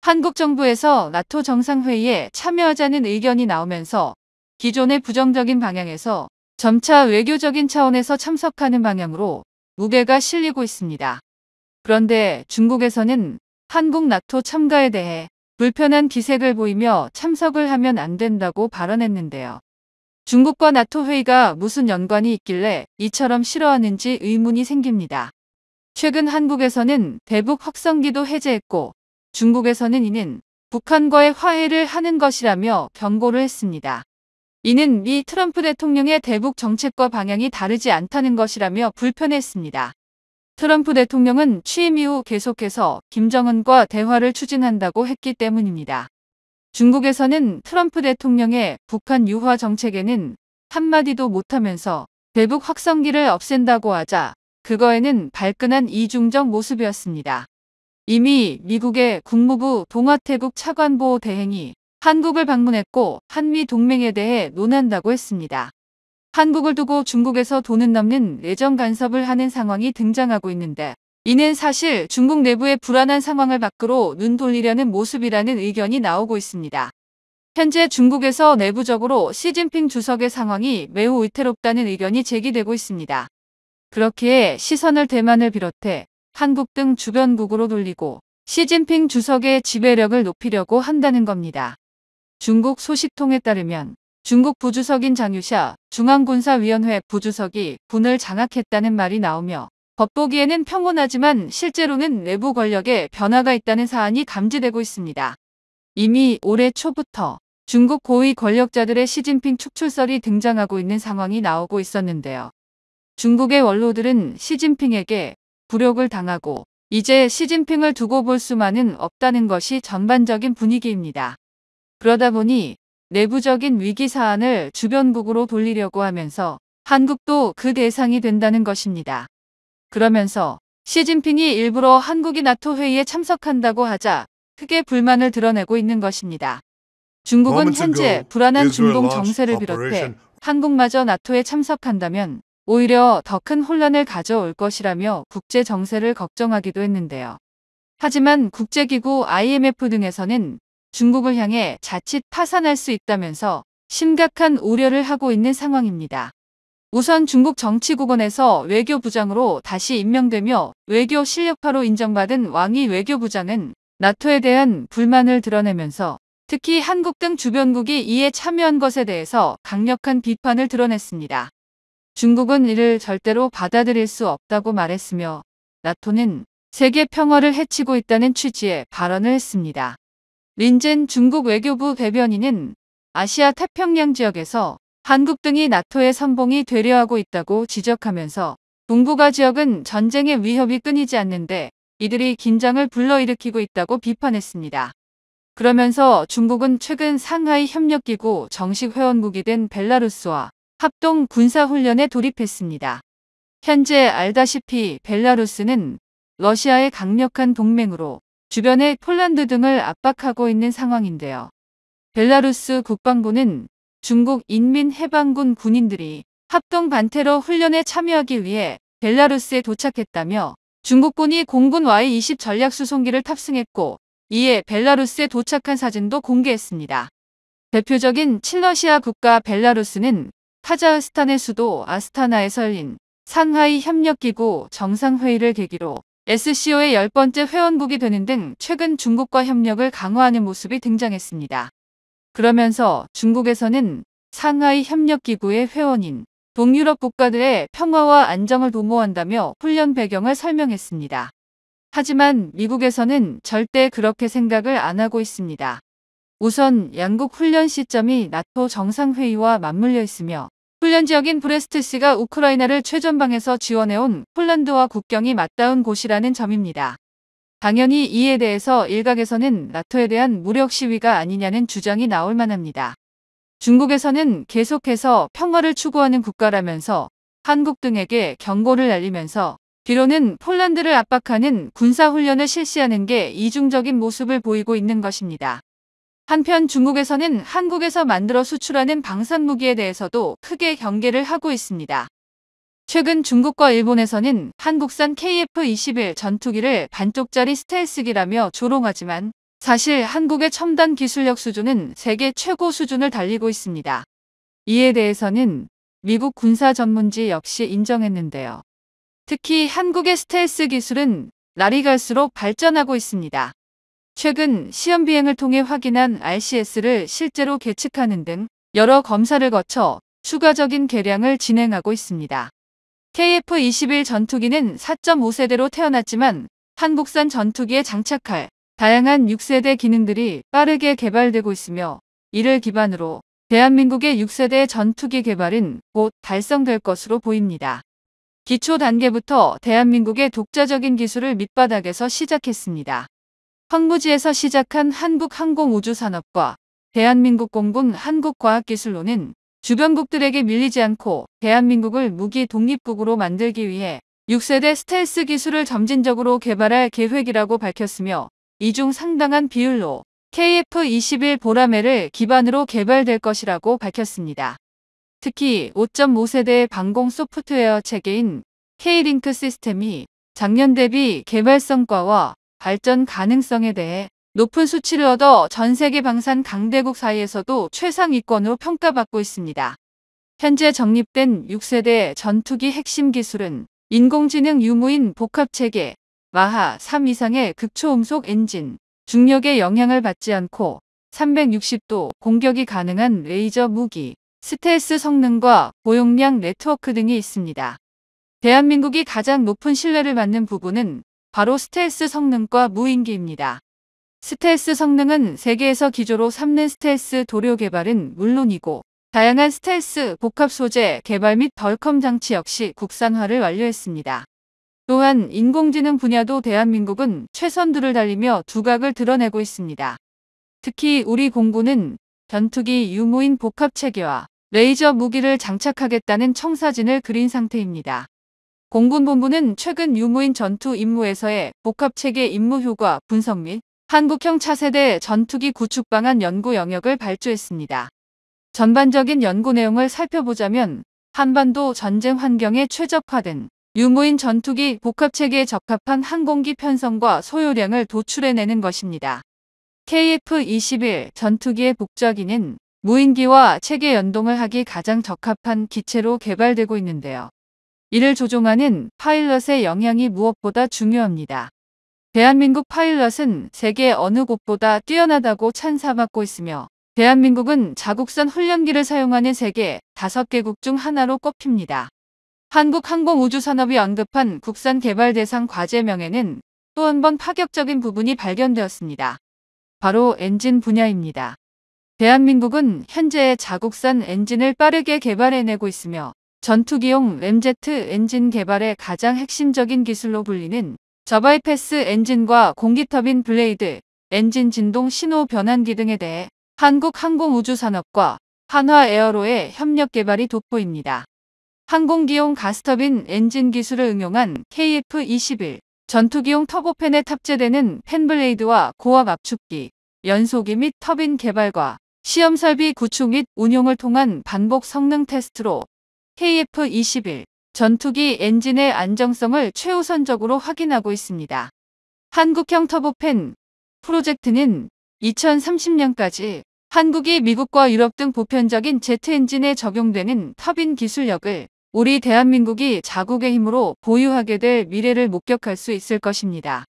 한국 정부에서 나토 정상회의에 참여하자는 의견이 나오면서 기존의 부정적인 방향에서 점차 외교적인 차원에서 참석하는 방향으로 무게가 실리고 있습니다. 그런데 중국에서는 한국 나토 참가에 대해 불편한 기색을 보이며 참석을 하면 안 된다고 발언했는데요. 중국과 나토 회의가 무슨 연관이 있길래 이처럼 싫어하는지 의문이 생깁니다. 최근 한국에서는 대북 확성기도 해제했고 중국에서는 이는 북한과의 화해를 하는 것이라며 경고를 했습니다. 이는 미 트럼프 대통령의 대북 정책과 방향이 다르지 않다는 것이라며 불편했습니다. 트럼프 대통령은 취임 이후 계속해서 김정은과 대화를 추진한다고 했기 때문입니다. 중국에서는 트럼프 대통령의 북한 유화 정책에는 한마디도 못하면서 대북 확성기를 없앤다고 하자 그거에는 발끈한 이중적 모습이었습니다. 이미 미국의 국무부 동아태국 차관보 대행이 한국을 방문했고 한미 동맹에 대해 논한다고 했습니다. 한국을 두고 중국에서 도는 넘는 내정 간섭을 하는 상황이 등장하고 있는데 이는 사실 중국 내부의 불안한 상황을 밖으로 눈 돌리려는 모습이라는 의견이 나오고 있습니다. 현재 중국에서 내부적으로 시진핑 주석의 상황이 매우 위태롭다는 의견이 제기되고 있습니다. 그렇기에 시선을 대만을 비롯해 한국 등 주변국으로 돌리고 시진핑 주석의 지배력을 높이려고 한다는 겁니다. 중국 소식통에 따르면 중국 부주석인 장유샤 중앙군사위원회 부주석이 군을 장악했다는 말이 나오며 겉보기에는 평온하지만 실제로는 내부 권력에 변화가 있다는 사안이 감지되고 있습니다. 이미 올해 초부터 중국 고위 권력자들의 시진핑 축출설이 등장하고 있는 상황이 나오고 있었는데요. 중국의 원로들은 시진핑에게 굴욕을 당하고 이제 시진핑을 두고 볼 수만은 없다는 것이 전반적인 분위기입니다. 그러다 보니 내부적인 위기 사안을 주변국으로 돌리려고 하면서 한국도 그 대상이 된다는 것입니다. 그러면서 시진핑이 일부러 한국이 나토 회의에 참석한다고 하자 크게 불만을 드러내고 있는 것입니다. 중국은 현재 불안한 중동 정세를 비롯해 한국마저 나토에 참석한다면 오히려 더 큰 혼란을 가져올 것이라며 국제 정세를 걱정하기도 했는데요. 하지만 국제기구 IMF 등에서는 중국을 향해 자칫 파산할 수 있다면서 심각한 우려를 하고 있는 상황입니다. 우선 중국 정치국원에서 외교부장으로 다시 임명되며 외교 실력파로 인정받은 왕이 외교부장은 나토에 대한 불만을 드러내면서 특히 한국 등 주변국이 이에 참여한 것에 대해서 강력한 비판을 드러냈습니다. 중국은 이를 절대로 받아들일 수 없다고 말했으며 나토는 세계 평화를 해치고 있다는 취지의 발언을 했습니다. 린젠 중국 외교부 대변인은 아시아 태평양 지역에서 한국 등이 나토의 선봉이 되려하고 있다고 지적하면서 동북아 지역은 전쟁의 위협이 끊이지 않는데 이들이 긴장을 불러일으키고 있다고 비판했습니다. 그러면서 중국은 최근 상하이 협력기구 정식 회원국이 된 벨라루스와 합동 군사훈련에 돌입했습니다. 현재 알다시피 벨라루스는 러시아의 강력한 동맹으로 주변의 폴란드 등을 압박하고 있는 상황인데요. 벨라루스 국방부는 중국 인민해방군 군인들이 합동 반테러 훈련에 참여하기 위해 벨라루스에 도착했다며 중국군이 공군 Y-20 전략수송기를 탑승했고 이에 벨라루스에 도착한 사진도 공개했습니다. 대표적인 친러시아 국가 벨라루스는 카자흐스탄의 수도 아스타나에서 열린 상하이 협력기구 정상회의를 계기로 SCO의 10번째 회원국이 되는 등 최근 중국과 협력을 강화하는 모습이 등장했습니다. 그러면서 중국에서는 상하이 협력기구의 회원인 동유럽 국가들의 평화와 안정을 도모한다며 훈련 배경을 설명했습니다. 하지만 미국에서는 절대 그렇게 생각을 안 하고 있습니다. 우선 양국 훈련 시점이 나토 정상회의와 맞물려 있으며 훈련 지역인 브레스트시가 우크라이나를 최전방에서 지원해온 폴란드와 국경이 맞닿은 곳이라는 점입니다. 당연히 이에 대해서 일각에서는 나토에 대한 무력 시위가 아니냐는 주장이 나올 만합니다. 중국에서는 계속해서 평화를 추구하는 국가라면서 한국 등에게 경고를 날리면서 뒤로는 폴란드를 압박하는 군사훈련을 실시하는 게 이중적인 모습을 보이고 있는 것입니다. 한편 중국에서는 한국에서 만들어 수출하는 방산무기에 대해서도 크게 경계를 하고 있습니다. 최근 중국과 일본에서는 한국산 KF-21 전투기를 반쪽짜리 스텔스기라며 조롱하지만 사실 한국의 첨단 기술력 수준은 세계 최고 수준을 달리고 있습니다. 이에 대해서는 미국 군사 전문지 역시 인정했는데요. 특히 한국의 스텔스 기술은 날이 갈수록 발전하고 있습니다. 최근 시험 비행을 통해 확인한 RCS를 실제로 계측하는 등 여러 검사를 거쳐 추가적인 개량을 진행하고 있습니다. KF-21 전투기는 4.5세대로 태어났지만 한국산 전투기에 장착할 다양한 6세대 기능들이 빠르게 개발되고 있으며 이를 기반으로 대한민국의 6세대 전투기 개발은 곧 달성될 것으로 보입니다. 기초 단계부터 대한민국의 독자적인 기술을 밑바닥에서 시작했습니다. 황무지에서 시작한 한국항공우주산업과 대한민국 공군 한국과학기술로는 주변국들에게 밀리지 않고 대한민국을 무기 독립국으로 만들기 위해 6세대 스텔스 기술을 점진적으로 개발할 계획이라고 밝혔으며 이 중 상당한 비율로 KF-21 보라매를 기반으로 개발될 것이라고 밝혔습니다. 특히 5.5세대의 방공 소프트웨어 체계인 K-링크 시스템이 작년 대비 개발 성과와 발전 가능성에 대해 높은 수치를 얻어 전 세계 방산 강대국 사이에서도 최상위권으로 평가받고 있습니다. 현재 정립된 6세대 전투기 핵심 기술은 인공지능 유무인 복합체계, 마하 3 이상의 극초음속 엔진, 중력의 영향을 받지 않고 360도 공격이 가능한 레이저 무기, 스텔스 성능과 고용량 네트워크 등이 있습니다. 대한민국이 가장 높은 신뢰를 받는 부분은 바로 스텔스 성능과 무인기입니다. 스텔스 성능은 세계에서 기조로 삼는 스텔스 도료 개발은 물론이고 다양한 스텔스 복합 소재 개발 및 덜컴 장치 역시 국산화를 완료했습니다. 또한 인공지능 분야도 대한민국은 최선두를 달리며 두각을 드러내고 있습니다. 특히 우리 공군은 전투기 유무인 복합 체계와 레이저 무기를 장착하겠다는 청사진을 그린 상태입니다. 공군본부는 최근 유무인 전투 임무에서의 복합체계 임무 효과 분석 및 한국형 차세대 전투기 구축 방안 연구 영역을 발주했습니다. 전반적인 연구 내용을 살펴보자면 한반도 전쟁 환경에 최적화된 유무인 전투기 복합체계에 적합한 항공기 편성과 소요량을 도출해내는 것입니다. KF-21 전투기의 복저기는 무인기와 체계 연동을 하기 가장 적합한 기체로 개발되고 있는데요. 이를 조종하는 파일럿의 역량이 무엇보다 중요합니다. 대한민국 파일럿은 세계 어느 곳보다 뛰어나다고 찬사받고 있으며 대한민국은 자국산 훈련기를 사용하는 세계 5개국 중 하나로 꼽힙니다. 한국항공우주산업이 언급한 국산 개발 대상 과제명에는 또 한 번 파격적인 부분이 발견되었습니다. 바로 엔진 분야입니다. 대한민국은 현재 자국산 엔진을 빠르게 개발해내고 있으며 전투기용 램제트 엔진 개발의 가장 핵심적인 기술로 불리는 저바이패스 엔진과 공기터빈 블레이드, 엔진 진동 신호 변환기 등에 대해 한국항공우주산업과 한화에어로의 협력 개발이 돋보입니다. 항공기용 가스터빈 엔진 기술을 응용한 KF-21 전투기용 터보팬에 탑재되는 팬블레이드와 고압 압축기, 연소기 및 터빈 개발과 시험 설비 구축 및 운용을 통한 반복 성능 테스트로 KF-21 전투기 엔진의 안정성을 최우선적으로 확인하고 있습니다. 한국형 터보팬 프로젝트는 2030년까지 한국이 미국과 유럽 등 보편적인 제트 엔진에 적용되는 터빈 기술력을 우리 대한민국이 자국의 힘으로 보유하게 될 미래를 목격할 수 있을 것입니다.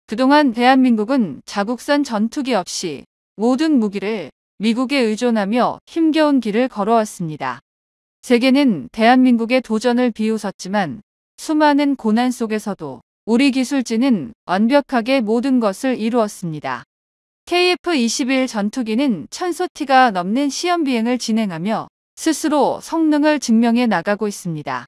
그동안 대한민국은 자국산 전투기 없이 모든 무기를 미국에 의존하며 힘겨운 길을 걸어왔습니다. 세계는 대한민국의 도전을 비웃었지만 수많은 고난 속에서도 우리 기술진은 완벽하게 모든 것을 이루었습니다. KF-21 전투기는 1000소티가 넘는 시험 비행을 진행하며 스스로 성능을 증명해 나가고 있습니다.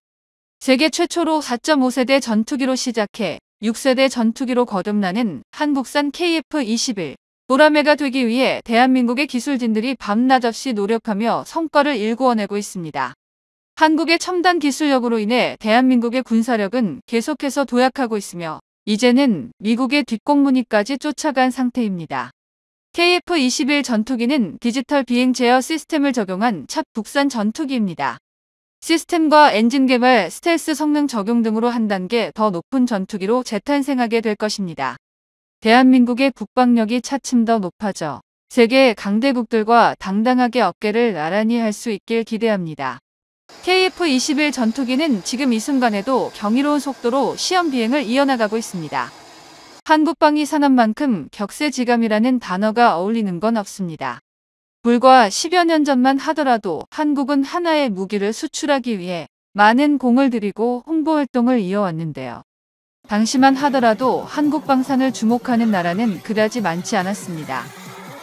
세계 최초로 4.5세대 전투기로 시작해 6세대 전투기로 거듭나는 한국산 KF-21 보라매가 되기 위해 대한민국의 기술진들이 밤낮 없이 노력하며 성과를 일구어내고 있습니다. 한국의 첨단 기술력으로 인해 대한민국의 군사력은 계속해서 도약하고 있으며 이제는 미국의 뒷공무니까지 쫓아간 상태입니다. KF-21 전투기는 디지털 비행 제어 시스템을 적용한 첫 국산 전투기입니다. 시스템과 엔진 개발, 스텔스 성능 적용 등으로 한 단계 더 높은 전투기로 재탄생하게 될 것입니다. 대한민국의 국방력이 차츰 더 높아져 세계 강대국들과 당당하게 어깨를 나란히 할 수 있길 기대합니다. KF-21 전투기는 지금 이 순간에도 경이로운 속도로 시험 비행을 이어나가고 있습니다. 한국방위 산업만큼 격세지감이라는 단어가 어울리는 건 없습니다. 불과 10여 년 전만 하더라도 한국은 하나의 무기를 수출하기 위해 많은 공을 들이고 홍보활동을 이어왔는데요. 당시만 하더라도 한국 방산을 주목하는 나라는 그다지 많지 않았습니다.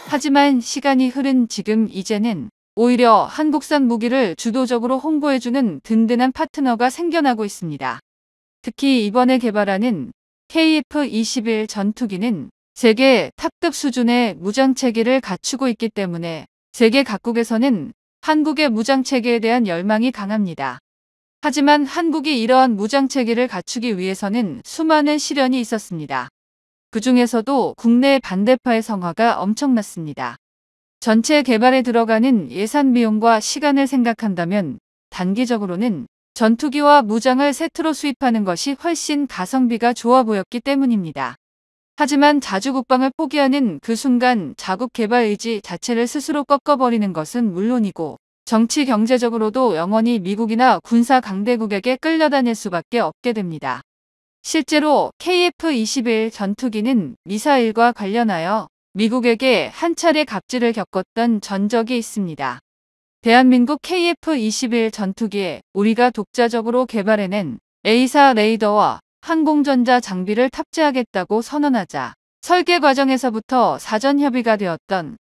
하지만 시간이 흐른 지금 이제는 오히려 한국산 무기를 주도적으로 홍보해주는 든든한 파트너가 생겨나고 있습니다. 특히 이번에 개발하는 KF-21 전투기는 세계 탑급 수준의 무장체계를 갖추고 있기 때문에 세계 각국에서는 한국의 무장체계에 대한 열망이 강합니다. 하지만 한국이 이러한 무장체계를 갖추기 위해서는 수많은 시련이 있었습니다. 그 중에서도 국내 반대파의 성화가 엄청났습니다. 전체 개발에 들어가는 예산 비용과 시간을 생각한다면 단기적으로는 전투기와 무장을 세트로 수입하는 것이 훨씬 가성비가 좋아 보였기 때문입니다. 하지만 자주국방을 포기하는 그 순간 자국 개발 의지 자체를 스스로 꺾어버리는 것은 물론이고 정치 경제적으로도 영원히 미국이나 군사 강대국에게 끌려다닐 수밖에 없게 됩니다. 실제로 KF-21 전투기는 미사일과 관련하여 미국에게 한 차례 갑질을 겪었던 전적이 있습니다. 대한민국 KF-21 전투기에 우리가 독자적으로 개발해낸 A사 레이더와 항공전자 장비를 탑재하겠다고 선언하자 설계 과정에서부터 사전 협의가 되었던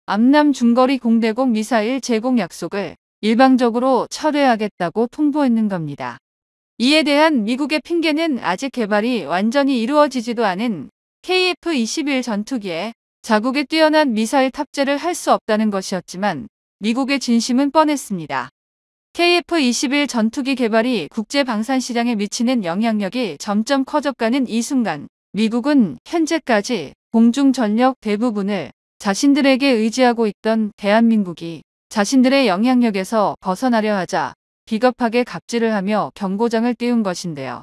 암남 중거리 공대공 미사일 제공 약속을 일방적으로 철회하겠다고 통보했는 겁니다. 이에 대한 미국의 핑계는 아직 개발이 완전히 이루어지지도 않은 KF-21 전투기에 자국의 뛰어난 미사일 탑재를 할 수 없다는 것이었지만 미국의 진심은 뻔했습니다. KF-21 전투기 개발이 국제 방산 시장에 미치는 영향력이 점점 커져가는 이 순간 미국은 현재까지 공중 전력 대부분을 자신들에게 의지하고 있던 대한민국이 자신들의 영향력에서 벗어나려 하자 비겁하게 갑질을 하며 경고장을 띄운 것인데요.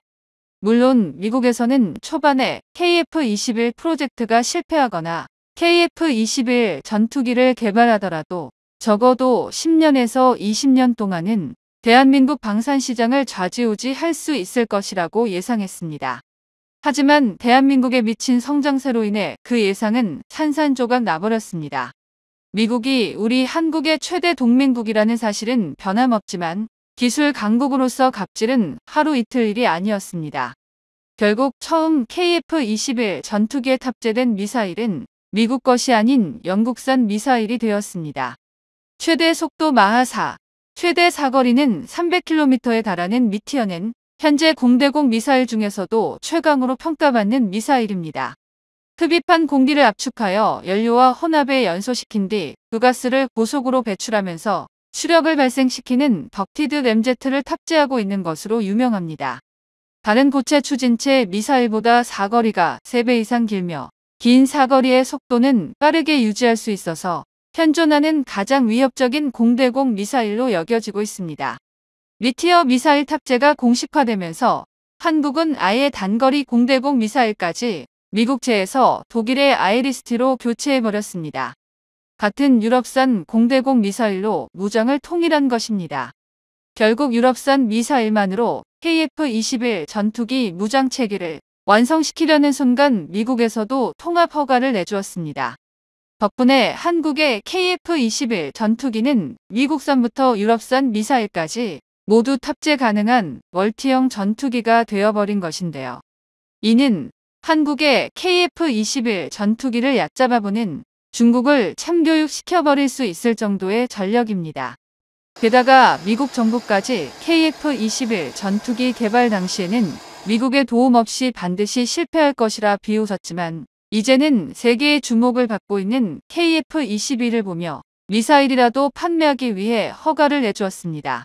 물론 미국에서는 초반에 KF-21 프로젝트가 실패하거나 KF-21 전투기를 개발하더라도 적어도 10년에서 20년 동안은 대한민국 방산시장을 좌지우지할 수 있을 것이라고 예상했습니다. 하지만 대한민국에 미친 성장세로 인해 그 예상은 산산조각 나버렸습니다. 미국이 우리 한국의 최대 동맹국이라는 사실은 변함없지만 기술 강국으로서 갑질은 하루 이틀 일이 아니었습니다. 결국 처음 KF-21 전투기에 탑재된 미사일은 미국 것이 아닌 영국산 미사일이 되었습니다. 최대 속도 마하 4, 최대 사거리는 300km에 달하는 미티어는 현재 공대공 미사일 중에서도 최강으로 평가받는 미사일입니다. 흡입한 공기를 압축하여 연료와 혼합에 연소시킨 뒤 그 가스를 고속으로 배출하면서 추력을 발생시키는 덕티드 램제트를 탑재하고 있는 것으로 유명합니다. 다른 고체 추진체 미사일보다 사거리가 3배 이상 길며 긴 사거리의 속도는 빠르게 유지할 수 있어서 현존하는 가장 위협적인 공대공 미사일로 여겨지고 있습니다. 미티어 미사일 탑재가 공식화되면서 한국은 아예 단거리 공대공 미사일까지 미국제에서 독일의 아이리스티로 교체해버렸습니다. 같은 유럽산 공대공 미사일로 무장을 통일한 것입니다. 결국 유럽산 미사일만으로 KF-21 전투기 무장 체계를 완성시키려는 순간 미국에서도 통합 허가를 내주었습니다. 덕분에 한국의 KF-21 전투기는 미국산부터 유럽산 미사일까지 모두 탑재 가능한 멀티형 전투기가 되어버린 것인데요. 이는 한국의 KF-21 전투기를 얕잡아보는 중국을 참교육시켜버릴 수 있을 정도의 전력입니다. 게다가 미국 정부까지 KF-21 전투기 개발 당시에는 미국의 도움 없이 반드시 실패할 것이라 비웃었지만 이제는 세계의 주목을 받고 있는 KF-21을 보며 미사일이라도 판매하기 위해 허가를 내주었습니다.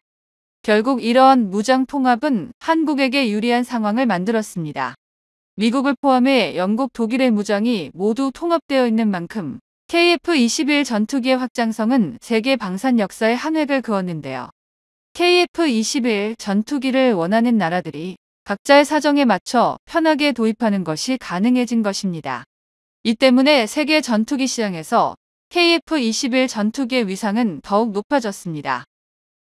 결국 이러한 무장 통합은 한국에게 유리한 상황을 만들었습니다. 미국을 포함해 영국, 독일의 무장이 모두 통합되어 있는 만큼 KF-21 전투기의 확장성은 세계 방산 역사에 한 획을 그었는데요. KF-21 전투기를 원하는 나라들이 각자의 사정에 맞춰 편하게 도입하는 것이 가능해진 것입니다. 이 때문에 세계 전투기 시장에서 KF-21 전투기의 위상은 더욱 높아졌습니다.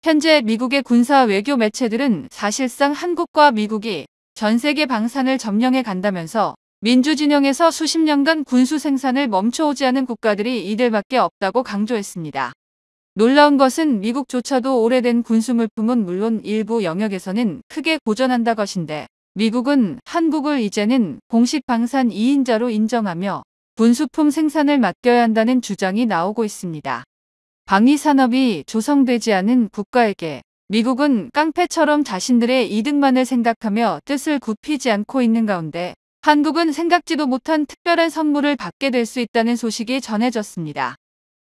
현재 미국의 군사 외교 매체들은 사실상 한국과 미국이 전 세계 방산을 점령해 간다면서 민주진영에서 수십 년간 군수 생산을 멈춰오지 않은 국가들이 이들밖에 없다고 강조했습니다. 놀라운 것은 미국조차도 오래된 군수 물품은 물론 일부 영역에서는 크게 고전한다 것인데 미국은 한국을 이제는 공식 방산 2인자로 인정하며 군수품 생산을 맡겨야 한다는 주장이 나오고 있습니다. 방위산업이 조성되지 않은 국가에게 미국은 깡패처럼 자신들의 이득만을 생각하며 뜻을 굽히지 않고 있는 가운데 한국은 생각지도 못한 특별한 선물을 받게 될 수 있다는 소식이 전해졌습니다.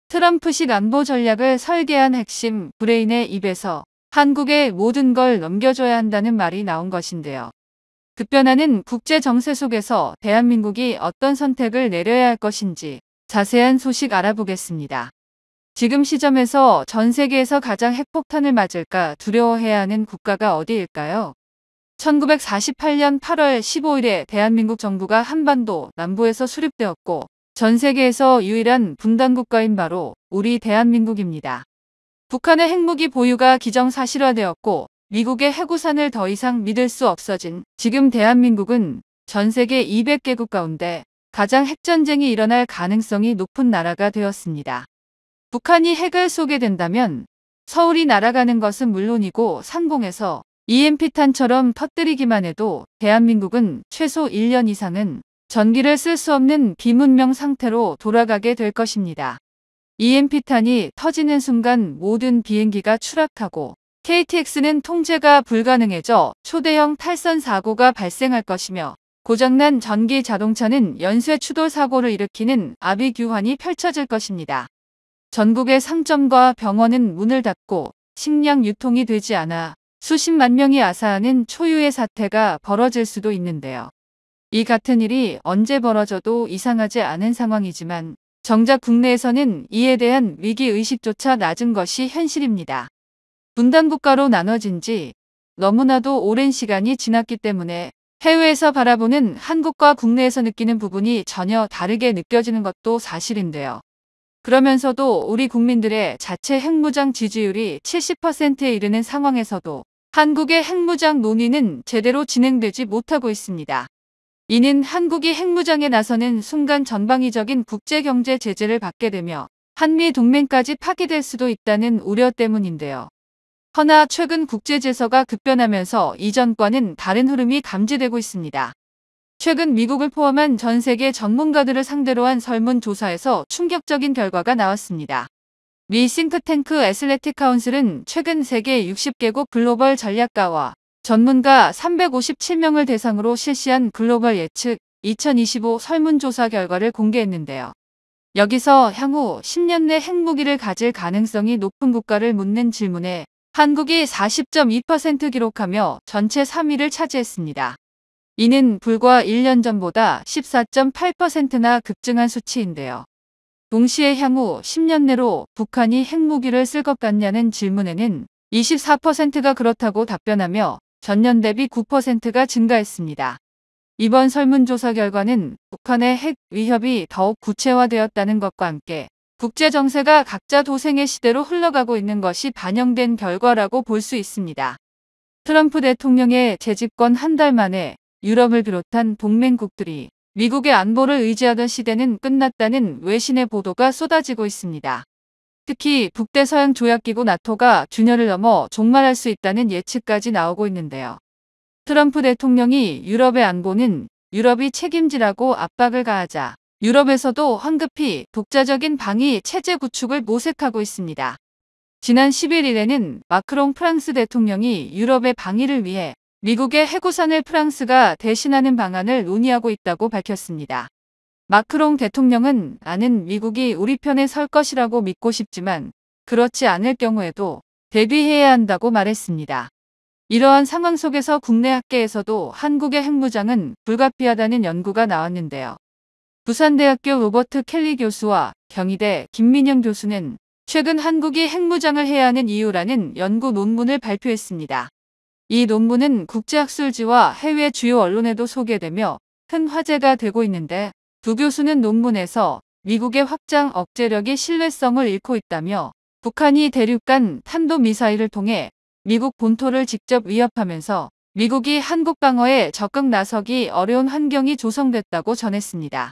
트럼프식 안보 전략을 설계한 핵심 브레인의 입에서 한국에 모든 걸 넘겨줘야 한다는 말이 나온 것인데요. 급변하는 국제 정세 속에서 대한민국이 어떤 선택을 내려야 할 것인지 자세한 소식 알아보겠습니다. 지금 시점에서 전 세계에서 가장 핵폭탄을 맞을까 두려워해야 하는 국가가 어디일까요? 1948년 8월 15일에 대한민국 정부가 한반도 남부에서 수립되었고 전 세계에서 유일한 분단국가인 바로 우리 대한민국입니다. 북한의 핵무기 보유가 기정사실화되었고 미국의 해구산을 더 이상 믿을 수 없어진 지금 대한민국은 전 세계 200개국 가운데 가장 핵전쟁이 일어날 가능성이 높은 나라가 되었습니다. 북한이 핵을 쏘게 된다면 서울이 날아가는 것은 물론이고 상공에서 EMP탄처럼 터뜨리기만 해도 대한민국은 최소 1년 이상은 전기를 쓸 수 없는 비문명 상태로 돌아가게 될 것입니다. EMP탄이 터지는 순간 모든 비행기가 추락하고 KTX는 통제가 불가능해져 초대형 탈선 사고가 발생할 것이며 고장난 전기 자동차는 연쇄 추돌 사고를 일으키는 아비규환이 펼쳐질 것입니다. 전국의 상점과 병원은 문을 닫고 식량 유통이 되지 않아 수십만 명이 아사하는 초유의 사태가 벌어질 수도 있는데요. 이 같은 일이 언제 벌어져도 이상하지 않은 상황이지만 정작 국내에서는 이에 대한 위기의식조차 낮은 것이 현실입니다. 분단국가로 나눠진 지 너무나도 오랜 시간이 지났기 때문에 해외에서 바라보는 한국과 국내에서 느끼는 부분이 전혀 다르게 느껴지는 것도 사실인데요. 그러면서도 우리 국민들의 자체 핵무장 지지율이 70%에 이르는 상황에서도 한국의 핵무장 논의는 제대로 진행되지 못하고 있습니다. 이는 한국이 핵무장에 나서는 순간 전방위적인 국제경제 제재를 받게 되며 한미 동맹까지 파기될 수도 있다는 우려 때문인데요. 허나 최근 국제질서가 급변하면서 이전과는 다른 흐름이 감지되고 있습니다. 최근 미국을 포함한 전 세계 전문가들을 상대로 한 설문조사에서 충격적인 결과가 나왔습니다. 미 싱크탱크 애슬래틱 카운슬은 최근 세계 60개국 글로벌 전략가와 전문가 357명을 대상으로 실시한 글로벌 예측 2025 설문조사 결과를 공개했는데요. 여기서 향후 10년 내 핵무기를 가질 가능성이 높은 국가를 묻는 질문에 한국이 40.2% 기록하며 전체 3위를 차지했습니다. 이는 불과 1년 전보다 14.8%나 급증한 수치인데요. 동시에 향후 10년 내로 북한이 핵무기를 쓸 것 같냐는 질문에는 24%가 그렇다고 답변하며 전년 대비 9%가 증가했습니다. 이번 설문조사 결과는 북한의 핵 위협이 더욱 구체화되었다는 것과 함께 국제 정세가 각자 도생의 시대로 흘러가고 있는 것이 반영된 결과라고 볼 수 있습니다. 트럼프 대통령의 재집권 한 달 만에 유럽을 비롯한 동맹국들이 미국의 안보를 의지하던 시대는 끝났다는 외신의 보도가 쏟아지고 있습니다. 특히 북대서양 조약기구 나토가 균열을 넘어 종말할 수 있다는 예측까지 나오고 있는데요. 트럼프 대통령이 유럽의 안보는 유럽이 책임지라고 압박을 가하자 유럽에서도 황급히 독자적인 방위 체제 구축을 모색하고 있습니다. 지난 11일에는 마크롱 프랑스 대통령이 유럽의 방위를 위해 미국의 해구산을 프랑스가 대신하는 방안을 논의하고 있다고 밝혔습니다. 마크롱 대통령은 나는 미국이 우리 편에 설 것이라고 믿고 싶지만 그렇지 않을 경우에도 대비해야 한다고 말했습니다. 이러한 상황 속에서 국내 학계에서도 한국의 핵무장은 불가피하다는 연구가 나왔는데요. 부산대학교 로버트 켈리 교수와 경희대 김민영 교수는 최근 한국이 핵무장을 해야 하는 이유라는 연구 논문을 발표했습니다. 이 논문은 국제학술지와 해외 주요 언론에도 소개되며 큰 화제가 되고 있는데 두 교수는 논문에서 미국의 확장 억제력이 신뢰성을 잃고 있다며 북한이 대륙간 탄도미사일을 통해 미국 본토를 직접 위협하면서 미국이 한국 방어에 적극 나서기 어려운 환경이 조성됐다고 전했습니다.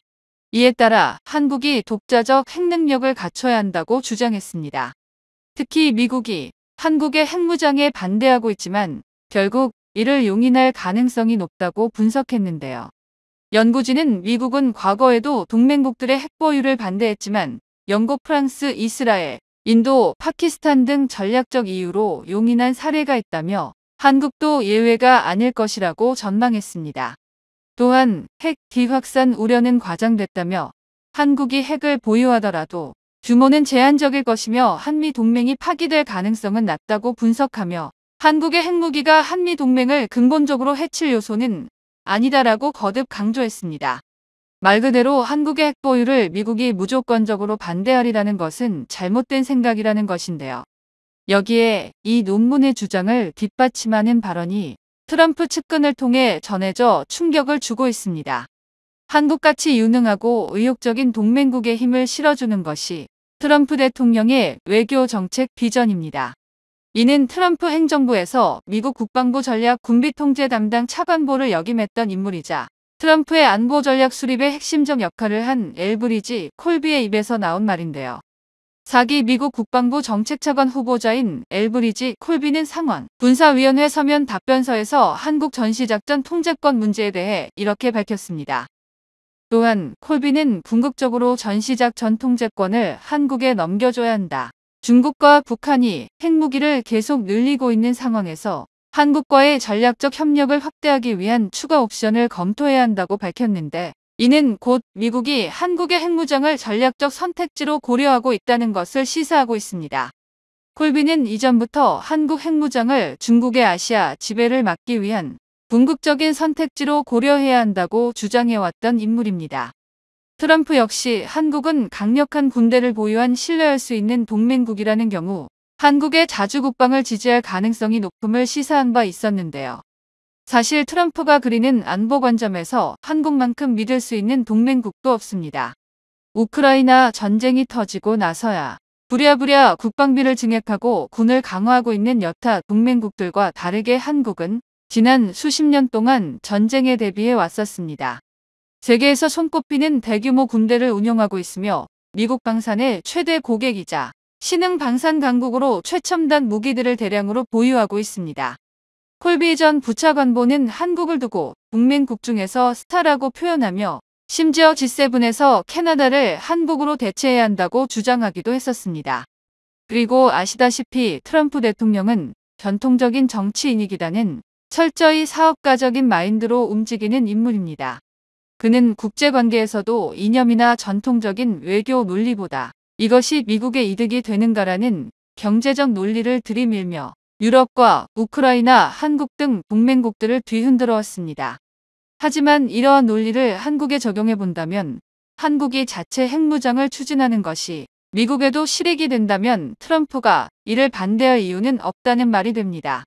이에 따라 한국이 독자적 핵능력을 갖춰야 한다고 주장했습니다. 특히 미국이 한국의 핵무장에 반대하고 있지만 결국 이를 용인할 가능성이 높다고 분석했는데요. 연구진은 미국은 과거에도 동맹국들의 핵보유를 반대했지만 영국, 프랑스, 이스라엘, 인도, 파키스탄 등 전략적 이유로 용인한 사례가 있다며 한국도 예외가 아닐 것이라고 전망했습니다. 또한 핵 비확산 우려는 과장됐다며 한국이 핵을 보유하더라도 규모는 제한적일 것이며 한미 동맹이 파기될 가능성은 낮다고 분석하며 한국의 핵무기가 한미 동맹을 근본적으로 해칠 요소는 아니다라고 거듭 강조했습니다. 말 그대로 한국의 핵보유를 미국이 무조건적으로 반대하리라는 것은 잘못된 생각이라는 것인데요. 여기에 이 논문의 주장을 뒷받침하는 발언이 트럼프 측근을 통해 전해져 충격을 주고 있습니다. 한국같이 유능하고 의욕적인 동맹국의 힘을 실어주는 것이 트럼프 대통령의 외교 정책 비전입니다. 이는 트럼프 행정부에서 미국 국방부 전략 군비통제 담당 차관보를 역임했던 인물이자 트럼프의 안보 전략 수립의 핵심적 역할을 한 엘브리지 콜비의 입에서 나온 말인데요. 4기 미국 국방부 정책차관 후보자인 엘브리지 콜비는 상원 군사위원회 서면 답변서에서 한국 전시작전 통제권 문제에 대해 이렇게 밝혔습니다. 또한 콜비는 궁극적으로 전시작전 통제권을 한국에 넘겨줘야 한다. 중국과 북한이 핵무기를 계속 늘리고 있는 상황에서 한국과의 전략적 협력을 확대하기 위한 추가 옵션을 검토해야 한다고 밝혔는데 이는 곧 미국이 한국의 핵무장을 전략적 선택지로 고려하고 있다는 것을 시사하고 있습니다. 콜비는 이전부터 한국 핵무장을 중국의 아시아 지배를 막기 위한 궁극적인 선택지로 고려해야 한다고 주장해왔던 인물입니다. 트럼프 역시 한국은 강력한 군대를 보유한 신뢰할 수 있는 동맹국이라는 경우 한국의 자주국방을 지지할 가능성이 높음을 시사한 바 있었는데요. 사실 트럼프가 그리는 안보 관점에서 한국만큼 믿을 수 있는 동맹국도 없습니다. 우크라이나 전쟁이 터지고 나서야 부랴부랴 국방비를 증액하고 군을 강화하고 있는 여타 동맹국들과 다르게 한국은 지난 수십 년 동안 전쟁에 대비해 왔었습니다. 세계에서 손꼽히는 대규모 군대를 운영하고 있으며 미국 방산의 최대 고객이자 신흥 방산 강국으로 최첨단 무기들을 대량으로 보유하고 있습니다. 콜비 전 부차관보는 한국을 두고 동맹국 중에서 스타라고 표현하며 심지어 G7에서 캐나다를 한국으로 대체해야 한다고 주장하기도 했었습니다. 그리고 아시다시피 트럼프 대통령은 전통적인 정치인이기보다는 철저히 사업가적인 마인드로 움직이는 인물입니다. 그는 국제관계에서도 이념이나 전통적인 외교 논리보다 이것이 미국의 이득이 되는가라는 경제적 논리를 들이밀며 유럽과 우크라이나, 한국 등 동맹국들을 뒤흔들어 왔습니다. 하지만 이러한 논리를 한국에 적용해 본다면 한국이 자체 핵무장을 추진하는 것이 미국에도 실익이 된다면 트럼프가 이를 반대할 이유는 없다는 말이 됩니다.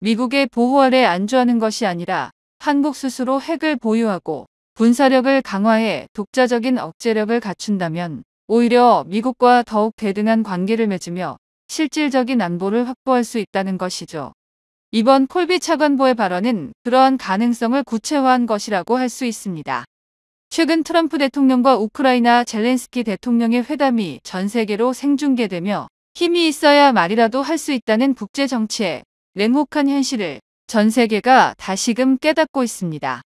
미국의 보호 아래 안주하는 것이 아니라 한국 스스로 핵을 보유하고 군사력을 강화해 독자적인 억제력을 갖춘다면 오히려 미국과 더욱 대등한 관계를 맺으며 실질적인 안보를 확보할 수 있다는 것이죠. 이번 콜비 차관보의 발언은 그러한 가능성을 구체화한 것이라고 할 수 있습니다. 최근 트럼프 대통령과 우크라이나 젤렌스키 대통령의 회담이 전 세계로 생중계되며 힘이 있어야 말이라도 할 수 있다는 국제정치의 냉혹한 현실을 전 세계가 다시금 깨닫고 있습니다.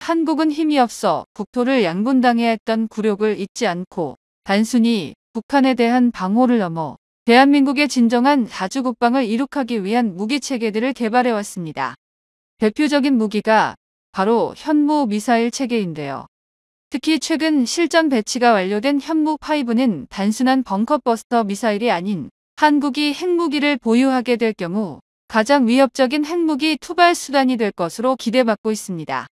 한국은 힘이 없어 국토를 양분당해야 했던 굴욕을 잊지 않고 단순히 북한에 대한 방어를 넘어 대한민국의 진정한 자주국방을 이룩하기 위한 무기체계들을 개발해왔습니다. 대표적인 무기가 바로 현무 미사일 체계인데요. 특히 최근 실전 배치가 완료된 현무5는 단순한 벙커버스터 미사일이 아닌 한국이 핵무기를 보유하게 될 경우 가장 위협적인 핵무기 투발 수단이 될 것으로 기대받고 있습니다.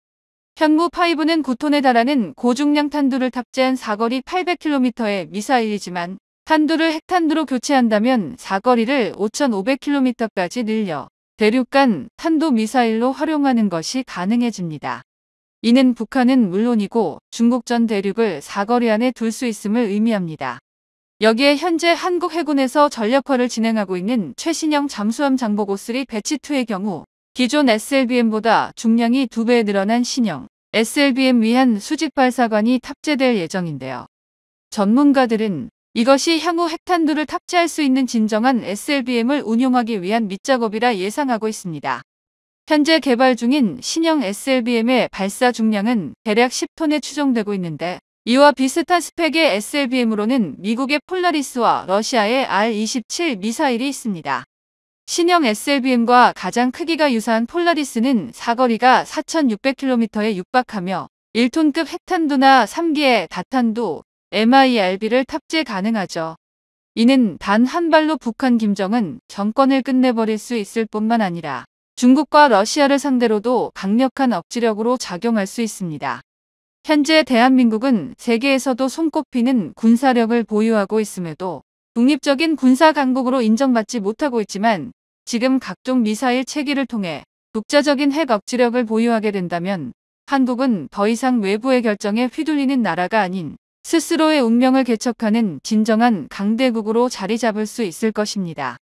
현무5는 9톤에 달하는 고중량 탄두를 탑재한 사거리 800km의 미사일이지만 탄두를 핵탄두로 교체한다면 사거리를 5,500km까지 늘려 대륙간 탄도미사일로 활용하는 것이 가능해집니다. 이는 북한은 물론이고 중국 전 대륙을 사거리 안에 둘 수 있음을 의미합니다. 여기에 현재 한국 해군에서 전력화를 진행하고 있는 최신형 잠수함 장보고3 배치2의 경우 기존 SLBM보다 중량이 2배 늘어난 신형 SLBM 위한 수직 발사관이 탑재될 예정인데요. 전문가들은 이것이 향후 핵탄두를 탑재할 수 있는 진정한 SLBM을 운용하기 위한 밑작업이라 예상하고 있습니다. 현재 개발 중인 신형 SLBM의 발사 중량은 대략 10톤에 추정되고 있는데 이와 비슷한 스펙의 SLBM으로는 미국의 폴라리스와 러시아의 R-27 미사일이 있습니다. 신형 SLBM과 가장 크기가 유사한 폴라리스는 사거리가 4,600km에 육박하며 1톤급 핵탄두나 3기의 다탄두 MIRB를 탑재 가능하죠. 이는 단 한 발로 북한 김정은 정권을 끝내버릴 수 있을 뿐만 아니라 중국과 러시아를 상대로도 강력한 억지력으로 작용할 수 있습니다. 현재 대한민국은 세계에서도 손꼽히는 군사력을 보유하고 있음에도 독립적인 군사 강국으로 인정받지 못하고 있지만 지금 각종 미사일 체계를 통해 독자적인 핵 억지력을 보유하게 된다면 한국은 더 이상 외부의 결정에 휘둘리는 나라가 아닌 스스로의 운명을 개척하는 진정한 강대국으로 자리 잡을 수 있을 것입니다.